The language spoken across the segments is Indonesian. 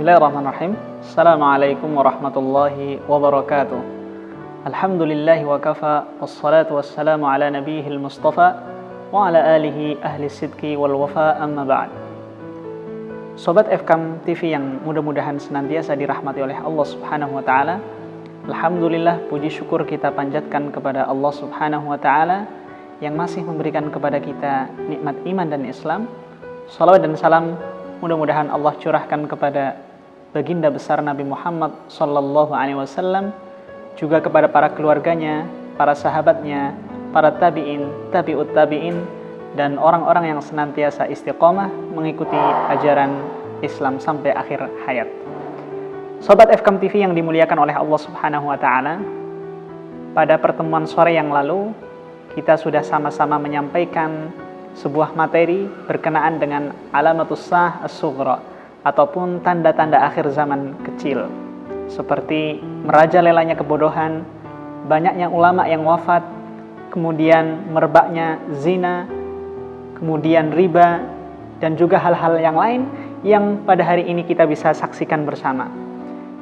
Bismillahirrahmanirrahim. Assalamualaikum warahmatullahi wabarakatuh. Alhamdulillahi wa kafa, wassalatu wassalamu ala nabiyihil mustafa wa ala alihi ahli sidki wal wafa, amma ba'd. Sobat FKM TV yang mudah-mudahan senantiasa dirahmati oleh Allah subhanahu wa ta'ala, alhamdulillah, puji syukur kita panjatkan kepada Allah subhanahu wa ta'ala yang masih memberikan kepada kita nikmat iman dan Islam. Salawat dan salam mudah-mudahan Allah curahkan kepada baginda besar Nabi Muhammad sallallahu alaihi wasallam, juga kepada para keluarganya, para sahabatnya, para tabi'in, tabi'ut tabi'in, dan orang-orang yang senantiasa istiqomah mengikuti ajaran Islam sampai akhir hayat. Sobat FKM TV yang dimuliakan oleh Allah subhanahu wa ta'ala, pada pertemuan sore yang lalu kita sudah sama-sama menyampaikan sebuah materi berkenaan dengan alamatus sa'ah as-sughra, ataupun tanda-tanda akhir zaman kecil, seperti merajalelanya kebodohan, banyaknya ulama yang wafat, kemudian merebaknya zina, kemudian riba, dan juga hal-hal yang lain yang pada hari ini kita bisa saksikan bersama.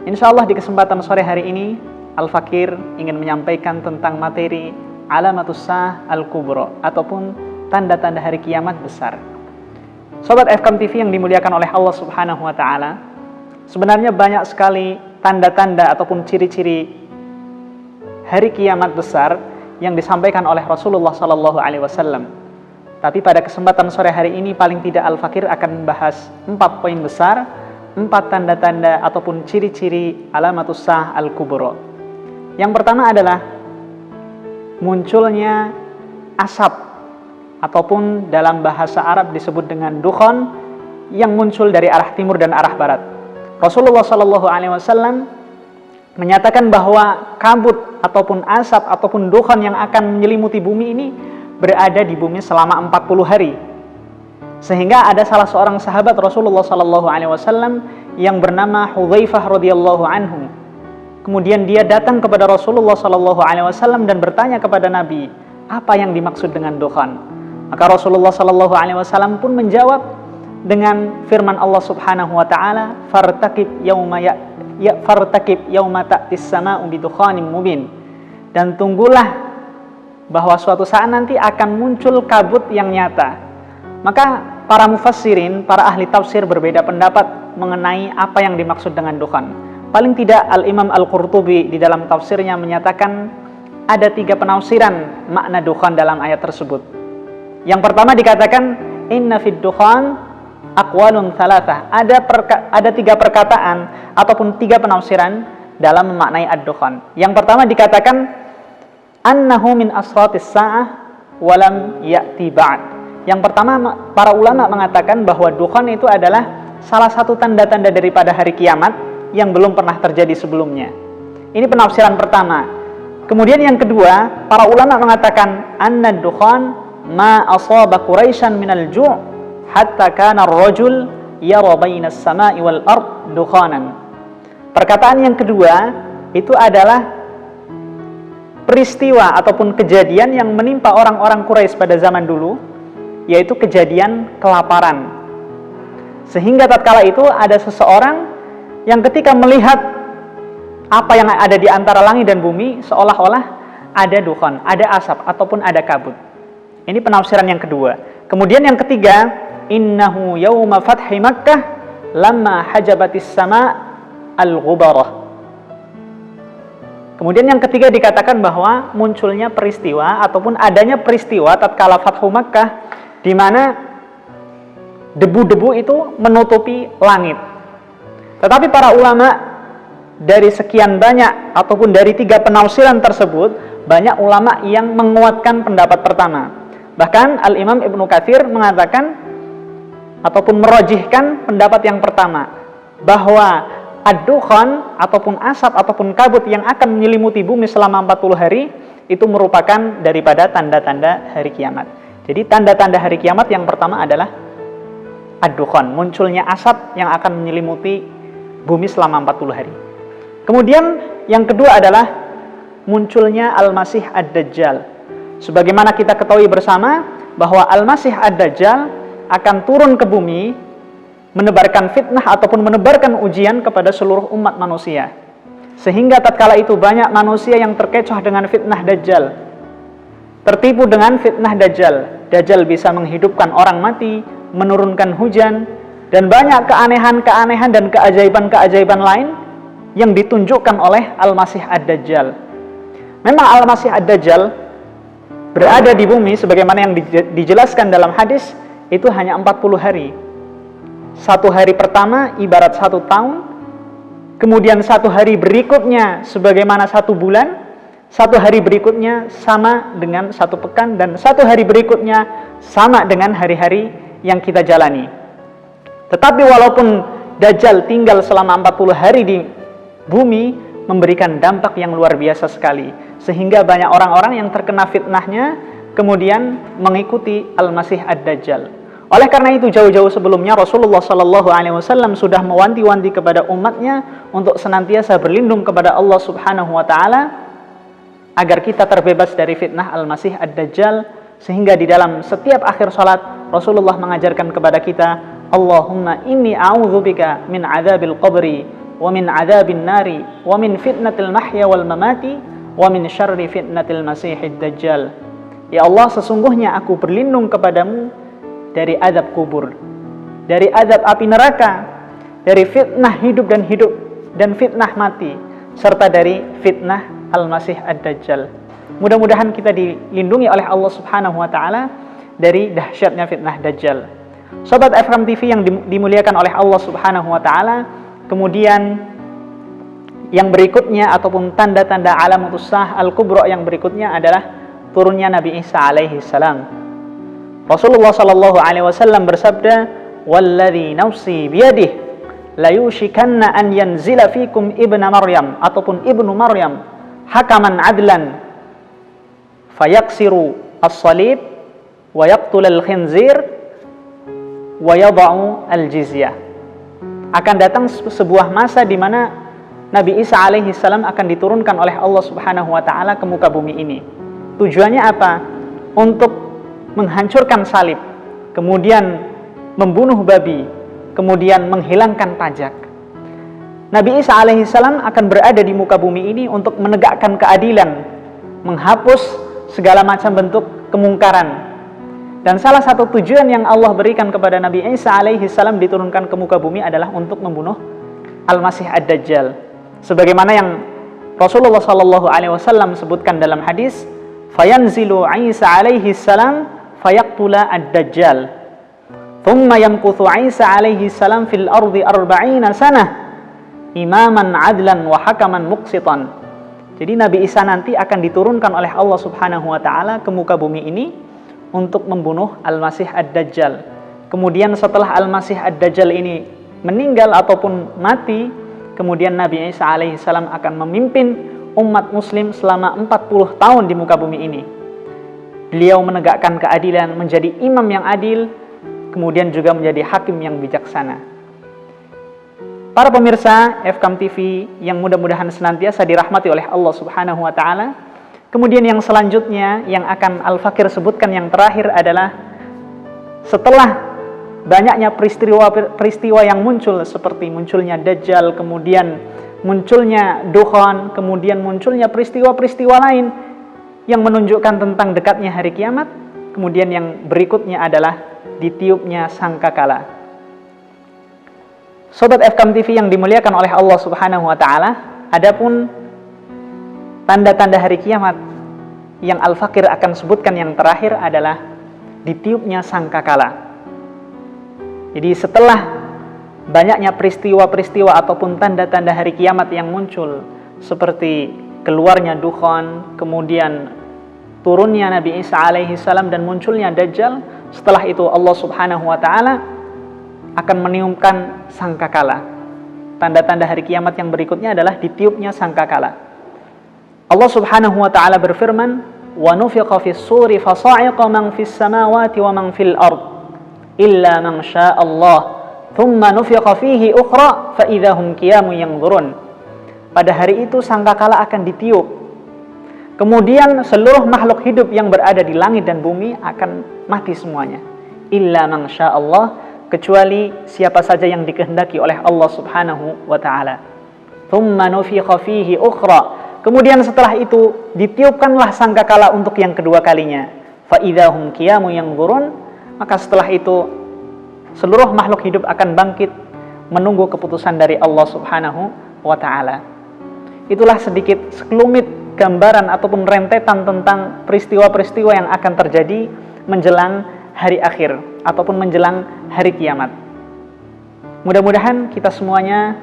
Insya Allah di kesempatan sore hari ini Al-Fakir ingin menyampaikan tentang materi alamatus sa'ah al-kubra, ataupun tanda-tanda hari kiamat besar. Sobat FKM TV yang dimuliakan oleh Allah subhanahu wa ta'ala, sebenarnya banyak sekali tanda-tanda ataupun ciri-ciri hari kiamat besar yang disampaikan oleh Rasulullah sallallahu alaihi wasallam. Tapi pada kesempatan sore hari ini paling tidak Al-Fakir akan membahas 4 poin besar, 4 tanda-tanda ataupun ciri-ciri alamatus sa'ah al-kubra. Yang pertama adalah munculnya asap, ataupun dalam bahasa Arab disebut dengan dukhan, yang muncul dari arah timur dan arah barat. Rasulullah sallallahu alaihi wasallam menyatakan bahwa kabut ataupun asap ataupun dukhan yang akan menyelimuti bumi ini berada di bumi selama 40 hari. Sehingga ada salah seorang sahabat Rasulullah sallallahu alaihi wasallam yang bernama Hudzaifah radhiyallahu anhu. Kemudian dia datang kepada Rasulullah sallallahu alaihi wasallam dan bertanya kepada Nabi, apa yang dimaksud dengan dukhan? Maka Rasulullah sallallahu alaihi wasallam pun menjawab dengan firman Allah subhanahu wa ta'ala, fartaqib yauma ta'tis sama'u bidukhanin mubin, dan tunggulah bahwa suatu saat nanti akan muncul kabut yang nyata. Maka para mufassirin, para ahli tafsir berbeda pendapat mengenai apa yang dimaksud dengan dukhan. Paling tidak Al-Imam Al-Qurtubi di dalam tafsirnya menyatakan ada 3 penafsiran makna dukhan dalam ayat tersebut. Yang pertama dikatakan inna fid dukhan aqwalun thalathah. Ada 3 perkataan ataupun 3 penafsiran dalam memaknai ad-dukhan. Yang pertama dikatakan annahu min asratis sa'ah wa lam ya'ti ba'd. Yang pertama para ulama mengatakan bahwa dukhan itu adalah salah satu tanda-tanda daripada hari kiamat yang belum pernah terjadi sebelumnya. Ini penafsiran pertama. Kemudian yang kedua, para ulama mengatakan anna dukhan ma asaba Quraisyan minal ju' hatta kana ar-rajul yara bainas sama'i wal ard dukhanan. Perkataan yang kedua itu adalah peristiwa ataupun kejadian yang menimpa orang-orang Quraisy pada zaman dulu, yaitu kejadian kelaparan. Sehingga tatkala itu ada seseorang yang ketika melihat apa yang ada di antara langit dan bumi, seolah-olah ada dukhan, ada asap ataupun ada kabut. Ini penafsiran yang kedua. Kemudian yang ketiga, innahu yauma fathi Makkah lamma hajabatis sama' al-ghubarah. Kemudian yang ketiga dikatakan bahwa munculnya peristiwa ataupun adanya peristiwa tatkala Fathu Makkah di mana debu-debu itu menutupi langit. Tetapi para ulama dari sekian banyak ataupun dari 3 penafsiran tersebut, banyak ulama yang menguatkan pendapat pertama. Bahkan Al-Imam Ibnu Katsir mengatakan ataupun merajihkan pendapat yang pertama, bahwa ad-dukhan ataupun asap ataupun kabut yang akan menyelimuti bumi selama 40 hari itu merupakan daripada tanda-tanda hari kiamat. Jadi tanda-tanda hari kiamat yang pertama adalah ad-dukhan, munculnya asap yang akan menyelimuti bumi selama 40 hari. Kemudian yang kedua adalah munculnya Al-Masih Ad-Dajjal. Sebagaimana kita ketahui bersama bahwa Al-Masih Ad-Dajjal akan turun ke bumi menebarkan fitnah ataupun menebarkan ujian kepada seluruh umat manusia. Sehingga tatkala itu banyak manusia yang terkecoh dengan fitnah Dajjal, tertipu dengan fitnah Dajjal. Dajjal bisa menghidupkan orang mati, menurunkan hujan, dan banyak keanehan-keanehan dan keajaiban-keajaiban lain yang ditunjukkan oleh Al-Masih Ad-Dajjal. Memang Al-Masih Ad-Dajjal berada di bumi sebagaimana yang dijelaskan dalam hadis, itu hanya 40 hari. Satu hari pertama ibarat 1 tahun, kemudian 1 hari berikutnya sebagaimana 1 bulan, 1 hari berikutnya sama dengan 1 pekan, dan 1 hari berikutnya sama dengan hari-hari yang kita jalani. Tetapi walaupun Dajjal tinggal selama 40 hari di bumi, memberikan dampak yang luar biasa sekali, sehingga banyak orang-orang yang terkena fitnahnya kemudian mengikuti Al-Masih Ad-Dajjal. Oleh karena itu jauh-jauh sebelumnya Rasulullah SAW sudah mewanti-wanti kepada umatnya untuk senantiasa berlindung kepada Allah Subhanahu wa Ta'ala agar kita terbebas dari fitnah Al-Masih Ad-Dajjal, sehingga di dalam setiap akhir salat Rasulullah mengajarkan kepada kita, Allahumma inni a'udzubika min adzabil qabri wa min adzabin nari wa min fitnatil mahya wal mamati wa min syarri fitnatil masihid dajjal. Ya Allah, sesungguhnya aku berlindung kepadamu dari azab kubur, dari azab api neraka, dari fitnah hidup dan fitnah mati, serta dari fitnah Al-Masih Ad-Dajjal. Mudah-mudahan kita dilindungi oleh Allah Subhanahu wa Ta'ala dari dahsyatnya fitnah Dajjal. Sobat FKM TV yang dimuliakan oleh Allah Subhanahu wa Ta'ala, kemudian yang berikutnya ataupun tanda-tanda alamatus saah al-kubra yang berikutnya adalah turunnya Nabi Isa alaihi salam. Rasulullah sallallahu alaihi wasallam bersabda, "Walladzi nafsi biyadihi la yushikanna an yanzila fikum ibnu Maryam ataupun ibnu Maryam hakaman adlan fayaksiru as-salib wa yaqtul al-khinzir wa yada'u al-jizyah." Akan datang sebuah masa di mana Nabi Isa alaihi salam akan diturunkan oleh Allah Subhanahu wa Ta'ala ke muka bumi ini. Tujuannya apa? Untuk menghancurkan salib, kemudian membunuh babi, kemudian menghilangkan pajak. Nabi Isa alaihi salam akan berada di muka bumi ini untuk menegakkan keadilan, menghapus segala macam bentuk kemungkaran. Dan salah satu tujuan yang Allah berikan kepada Nabi Isa alaihi salam diturunkan ke muka bumi adalah untuk membunuh Al-Masih Ad-Dajjal. Sebagaimana yang Rasulullah sallallahu alaihi wasallam sebutkan dalam hadis, fayanzilu Isa alaihi salam fayaqtula ad-dajjal. Thumma yamkuthu Isa alaihi salam fil ardi 40 sanah imaman adlan wa hakaman muqsitan. Jadi Nabi Isa nanti akan diturunkan oleh Allah Subhanahu wa Ta'ala ke muka bumi ini untuk membunuh Al-Masih Ad-Dajjal. Kemudian setelah Al-Masih Ad-Dajjal ini meninggal ataupun mati, kemudian Nabi Isa alaihi salam akan memimpin umat muslim selama 40 tahun di muka bumi ini. Beliau menegakkan keadilan, menjadi imam yang adil, kemudian juga menjadi hakim yang bijaksana. Para pemirsa FKM TV yang mudah-mudahan senantiasa dirahmati oleh Allah Subhanahu wa Ta'ala, kemudian yang selanjutnya yang akan Al-Fakir sebutkan yang terakhir adalah setelah banyaknya peristiwa yang muncul seperti munculnya Dajjal, kemudian munculnya Dukhan, kemudian munculnya peristiwa-peristiwa lain yang menunjukkan tentang dekatnya hari kiamat. Kemudian yang berikutnya adalah ditiupnya sangkakala. Sobat FKM TV yang dimuliakan oleh Allah Subhanahu wa Ta'ala, adapun tanda-tanda hari kiamat yang Al-Fakir akan sebutkan yang terakhir adalah ditiupnya sangkakala. Jadi setelah banyaknya peristiwa-peristiwa ataupun tanda-tanda hari kiamat yang muncul, seperti keluarnya Dukhan, kemudian turunnya Nabi Isa alaihi salam dan munculnya Dajjal, setelah itu Allah Subhanahu wa Ta'ala akan meniupkan sangkakala. Tanda-tanda hari kiamat yang berikutnya adalah ditiupnya sangkakala. Allah Subhanahu wa Ta'ala berfirman, "Wa nufiqa fis suri fa sa'iqa man fis samawati wa man fil ard illa man syaa Allah, thumma nufiqa fihi ukhra fa idza hum qiyamun yanzurun." Pada hari itu sangkakala akan ditiup. Kemudian seluruh makhluk hidup yang berada di langit dan bumi akan mati semuanya. Illa man syaa Allah, kecuali siapa saja yang dikehendaki oleh Allah Subhanahu wa taala. Tsumma nufikha fihi ukhra. Kemudian setelah itu ditiupkanlah sangkakala untuk yang kedua kalinya. Fa idzahum qiyamun yanzurun. Maka setelah itu seluruh makhluk hidup akan bangkit menunggu keputusan dari Allah Subhanahu wa taala. Itulah sedikit sekelumit gambaran ataupun rentetan tentang peristiwa-peristiwa yang akan terjadi menjelang hari akhir ataupun menjelang hari kiamat. Mudah-mudahan kita semuanya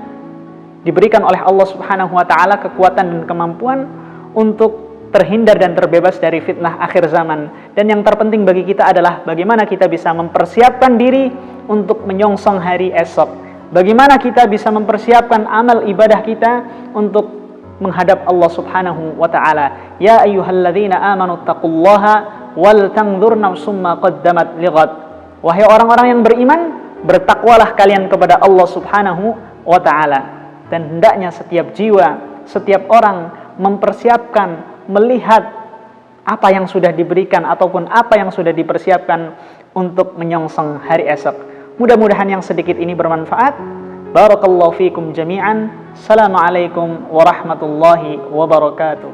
diberikan oleh Allah Subhanahu wa taala kekuatan dan kemampuan untuk terhindar dan terbebas dari fitnah akhir zaman. Dan yang terpenting bagi kita adalah bagaimana kita bisa mempersiapkan diri untuk menyongsong hari esok. Bagaimana kita bisa mempersiapkan amal ibadah kita untuk menghadap Allah Subhanahu wa taala. Ya ayyuhalladzina amanu taqullaha wal tanzur nafsum ma qaddamat lighad. Wahai orang-orang yang beriman, bertakwalah kalian kepada Allah Subhanahu wa taala. Dan hendaknya setiap jiwa, setiap orang mempersiapkan, melihat apa yang sudah diberikan ataupun apa yang sudah dipersiapkan untuk menyongsong hari esok. Mudah-mudahan yang sedikit ini bermanfaat. Barakallahu fikum jami'an. Assalamualaikum warahmatullahi wabarakatuh.